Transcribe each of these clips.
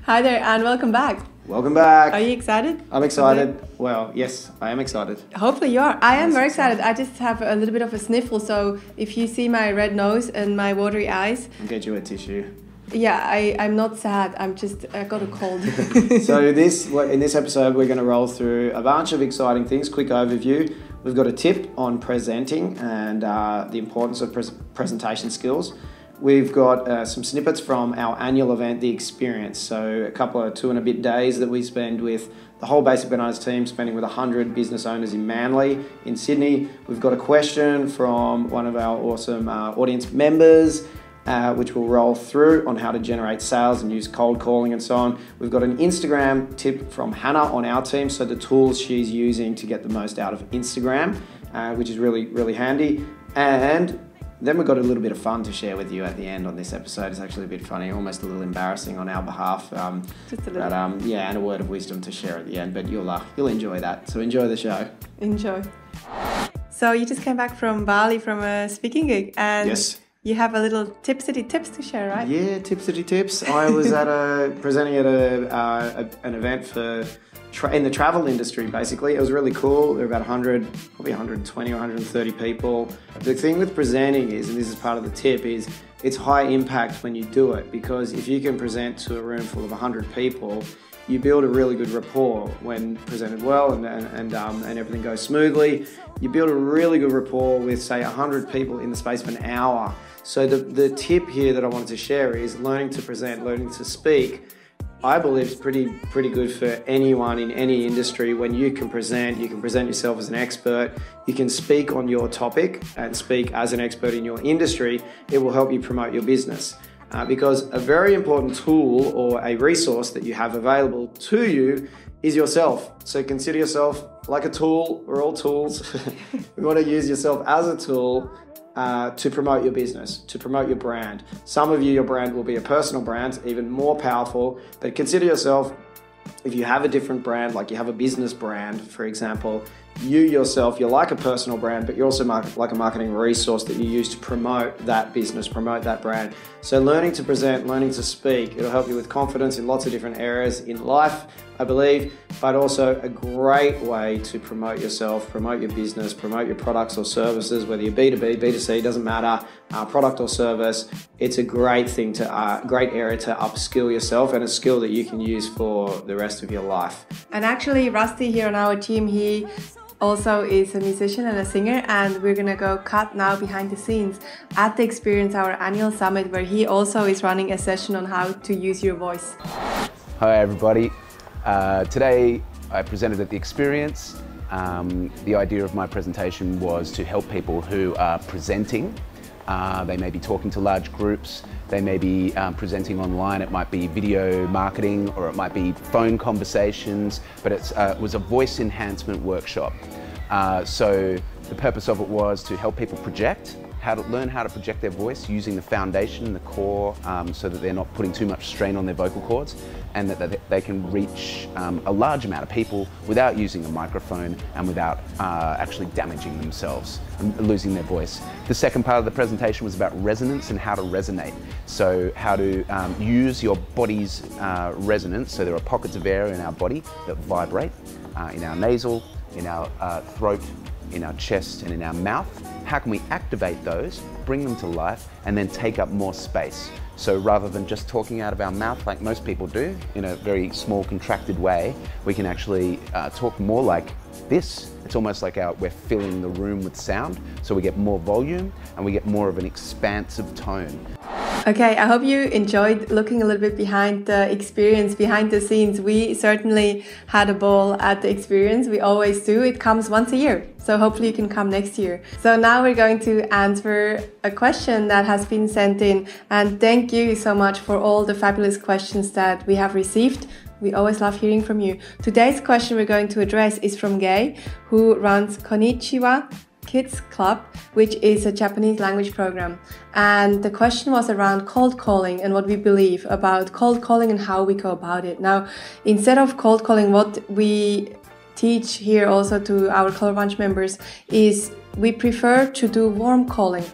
Hi there and welcome back. Welcome back. Are you excited? I'm excited. Well, yes, I am excited. Hopefully you are. I am very excited. I just have a little bit of a sniffle, so if you see my red nose and my watery eyes... I'll get you a tissue. Yeah, I'm not sad. I got a cold. So in this episode, we're going to roll through a bunch of exciting things. Quick overview. We've got a tip on presenting and the importance of presentation skills. We've got some snippets from our annual event, The Experience. So a couple of 2 and a bit days that we spend with the whole Basic Bananas team, spending with 100 business owners in Manly, in Sydney. We've got a question from one of our awesome audience members, which we'll roll through on how to generate sales and use cold calling and so on. We've got an Instagram tip from Hannah on our team, so the tools she's using to get the most out of Instagram, which is really, really handy. And then we've got a little bit of fun to share with you at the end on this episode. It's actually a bit funny, almost a little embarrassing on our behalf. Just a little. But yeah, and a word of wisdom to share at the end. But you'll enjoy that. So enjoy the show. Enjoy. So you just came back from Bali from a speaking gig, and yes. You have a little tipsity tips to share, right? Yeah, tipsity tips. I was presenting at an event for in the travel industry, basically. It was really cool. There were about 100, probably 120 or 130 people. The thing with presenting is, and this is part of the tip, is it's high impact when you do it, because if you can present to a room full of 100 people, you build a really good rapport when presented well and everything goes smoothly. You build a really good rapport with, say, 100 people in the space of an hour. So the tip here that I wanted to share is learning to present, learning to speak. I believe it's pretty good for anyone in any industry. When you can present yourself as an expert, you can speak on your topic and speak as an expert in your industry. It will help you promote your business. Because a very important tool or a resource that you have available to you is yourself. So consider yourself like a tool. We're all tools. We want to use yourself as a tool to promote your business, to promote your brand. Some of you, your brand will be a personal brand, even more powerful, but consider yourself, if you have a different brand, like you have a business brand, for example, you yourself, you're like a personal brand, but you're also like a marketing resource that you use to promote that business, promote that brand. So learning to present, learning to speak, it'll help you with confidence in lots of different areas in life, I believe, but also a great way to promote yourself, promote your business, promote your products or services, whether you're B2B, B2C, doesn't matter, product or service. It's a great thing great area to upskill yourself, and a skill that you can use for the rest of your life. And actually, Rusty here on our team, he also is a musician and a singer, and we're gonna go cut now behind the scenes at the Experience, our annual summit, where he also is running a session on how to use your voice. Hi everybody. Today I presented at the Experience. The idea of my presentation was to help people who are presenting. They may be talking to large groups, they may be presenting online, it might be video marketing, or it might be phone conversations, but it was a voice enhancement workshop. So the purpose of it was to help people project, learn how to project their voice using the foundation, the core, so that they're not putting too much strain on their vocal cords, and that they can reach a large amount of people without using a microphone and without actually damaging themselves and losing their voice. The second part of the presentation was about resonance and how to resonate. So how to use your body's resonance. So there are pockets of air in our body that vibrate, in our nasal, in our throat, in our chest and in our mouth. How can we activate those, bring them to life, and then take up more space? So rather than just talking out of our mouth like most people do, in a very small contracted way, we can actually talk more like this. It's almost like we're filling the room with sound, so we get more volume and we get more of an expansive tone. Okay, I hope you enjoyed looking a little bit behind the Experience, behind the scenes. We certainly had a ball at the Experience. We always do. It comes once a year, so hopefully you can come next year. So now we're going to answer a question that has been sent in, and thank you so much for all the fabulous questions that we have received. We always love hearing from you. Today's question we're going to address is from Gay, who runs Konnichiwa Kids Club, which is a Japanese language program. And the question was around cold calling and what we believe about cold calling and how we go about it. Now, instead of cold calling, what we teach here also to our Color Bunch members is we prefer to do warm calling.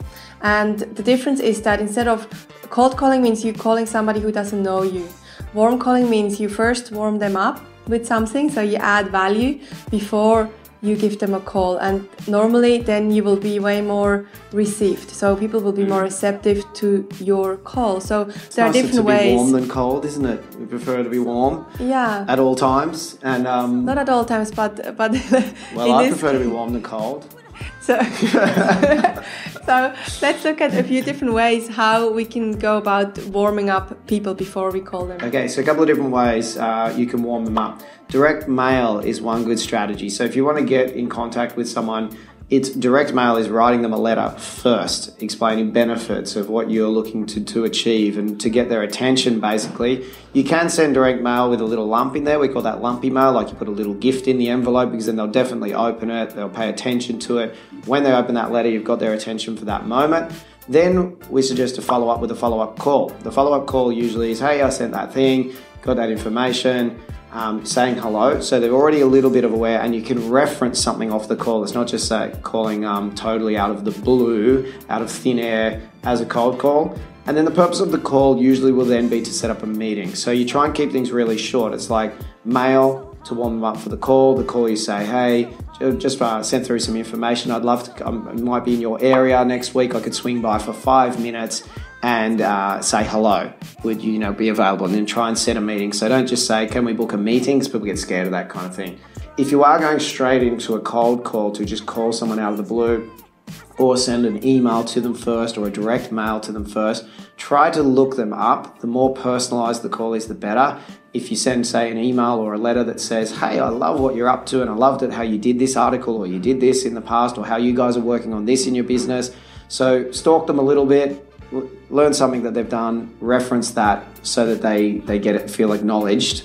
And the difference is that instead of cold calling means you calling somebody who doesn't know you. Warm calling means you first warm them up with something, so you add value before you give them a call, and normally then you will be way more received. So people will be more receptive to your call. So there are different ways. It's nicer to be warm than cold, isn't it? We prefer to be warm. Yeah. At all times, and not at all times, but well, I prefer to be warm than cold. So, so let's look at a few different ways how we can go about warming up people before we call them. Okay, so a couple of different ways you can warm them up. Direct mail is one good strategy. So if you want to get in contact with someone, it's direct mail is writing them a letter first, explaining benefits of what you're looking to achieve and to get their attention, basically. You can send direct mail with a little lump in there. We call that lumpy mail, like you put a little gift in the envelope, because then they'll definitely open it, they'll pay attention to it. When they open that letter, you've got their attention for that moment. Then we suggest to follow up with a follow-up call. The follow-up call usually is, hey, I sent that thing, got that information, saying hello. So they're already a little bit of aware, and you can reference something off the call. It's not just calling totally out of the blue, out of thin air as a cold call. And then the purpose of the call usually will then be to set up a meeting. So you try and keep things really short. It's like mail to warm them up for the call. The call you say, hey, just sent through some information. I'd love to, I might be in your area next week. I could swing by for 5 minutes and say hello. Would you be available? And then try and set a meeting. So don't just say, can we book a meeting? Because people get scared of that kind of thing. If you are going straight into a cold call to just call someone out of the blue, or send an email to them first or a direct mail to them first, try to look them up. The more personalized the call is, the better. If you send, say, an email or a letter that says, hey, I love what you're up to and I loved it how you did this article or you did this in the past or how you guys are working on this in your business. So stalk them a little bit, learn something that they've done, reference that so that they get it, feel acknowledged.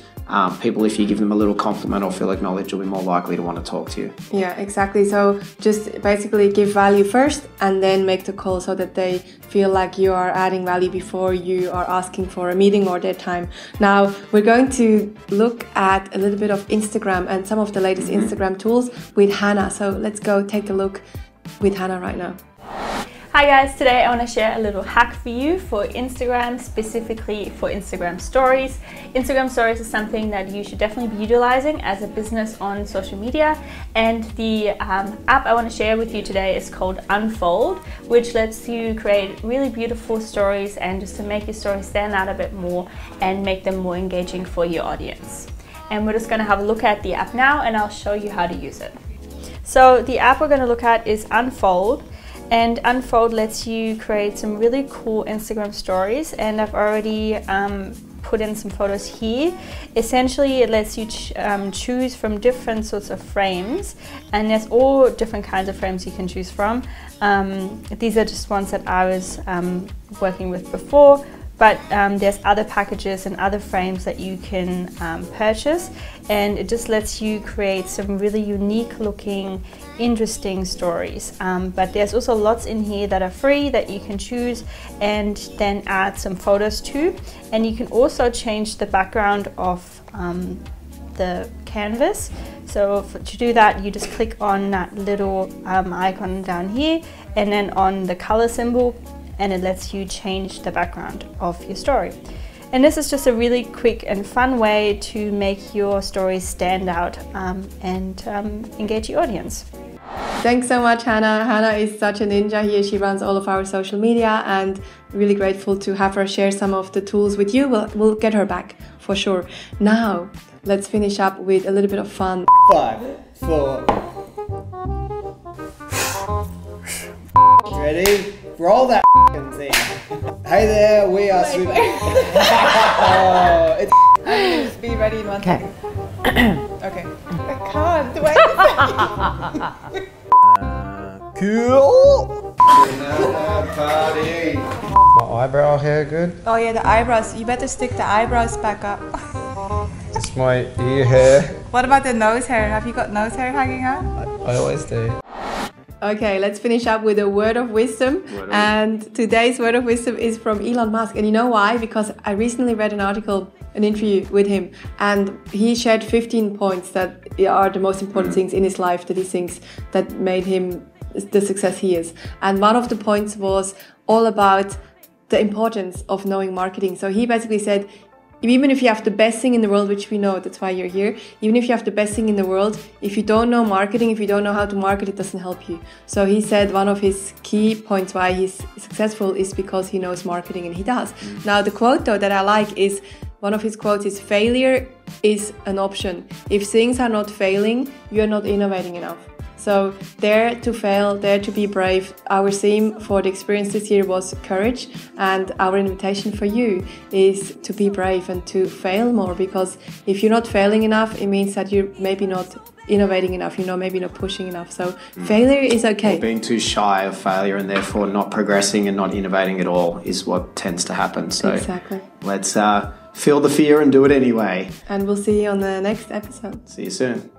People, if you give them a little compliment or feel acknowledged, will be more likely to want to talk to you. Yeah, exactly. So just basically give value first and then make the call so that they feel like you are adding value before you are asking for a meeting or their time. Now, we're going to look at a little bit of Instagram and some of the latest Instagram tools with Hannah. So let's go take a look with Hannah right now. Hi guys, today I want to share a little hack for you for Instagram, specifically for Instagram stories. Instagram stories is something that you should definitely be utilizing as a business on social media, and the app I want to share with you today is called Unfold, which lets you create really beautiful stories and just to make your stories stand out a bit more and make them more engaging for your audience. And we're just going to have a look at the app now and I'll show you how to use it. So the app we're going to look at is Unfold. And Unfold lets you create some really cool Instagram stories, and I've already put in some photos here. Essentially, it lets you choose from different sorts of frames, and there's all different kinds of frames you can choose from. These are just ones that I was working with before, but there's other packages and other frames that you can purchase, and it just lets you create some really unique looking, interesting stories. But there's also lots in here that are free that you can choose and then add some photos to, and you can also change the background of the canvas. So to do that, you just click on that little icon down here and then on the color symbol, and it lets you change the background of your story. And this is just a really quick and fun way to make your stories stand out and engage your audience. Thanks so much, Hannah. Hannah is such a ninja here. She runs all of our social media, and really grateful to have her share some of the tools with you. We'll get her back for sure. Now, let's finish up with a little bit of fun. 5, 4. Ready? Roll that thing. Hey there, we are super. Oh, it's. Just be ready in 1 second. Okay. I can't. Wait. Cool. Party. My eyebrow hair good? Oh yeah, the eyebrows. You better stick the eyebrows back up. Just my ear hair. What about the nose hair? Have you got nose hair hanging out? I always do. Okay, let's finish up with a word of wisdom. And today's word of wisdom is from Elon Musk. And you know why? Because I recently read an article, an interview with him, and he shared 15 points that are the most important things in his life that he thinks that made him the success he is. And one of the points was all about the importance of knowing marketing. So he basically said, even if you have the best thing in the world, which we know, that's why you're here, even if you have the best thing in the world, if you don't know marketing, if you don't know how to market, it doesn't help you. So he said one of his key points why he's successful is because he knows marketing, and he does. Now, the quote though that I like is, one of his quotes is, failure is an option. If things are not failing, you're not innovating enough. So dare to fail, dare to be brave. Our theme for the experience this year was courage, and our invitation for you is to be brave and to fail more, because if you're not failing enough, it means that you're maybe not innovating enough, maybe not pushing enough. So failure is okay. Or being too shy of failure and therefore not progressing and not innovating at all is what tends to happen. So exactly. Let's feel the fear and do it anyway. And we'll see you on the next episode. See you soon.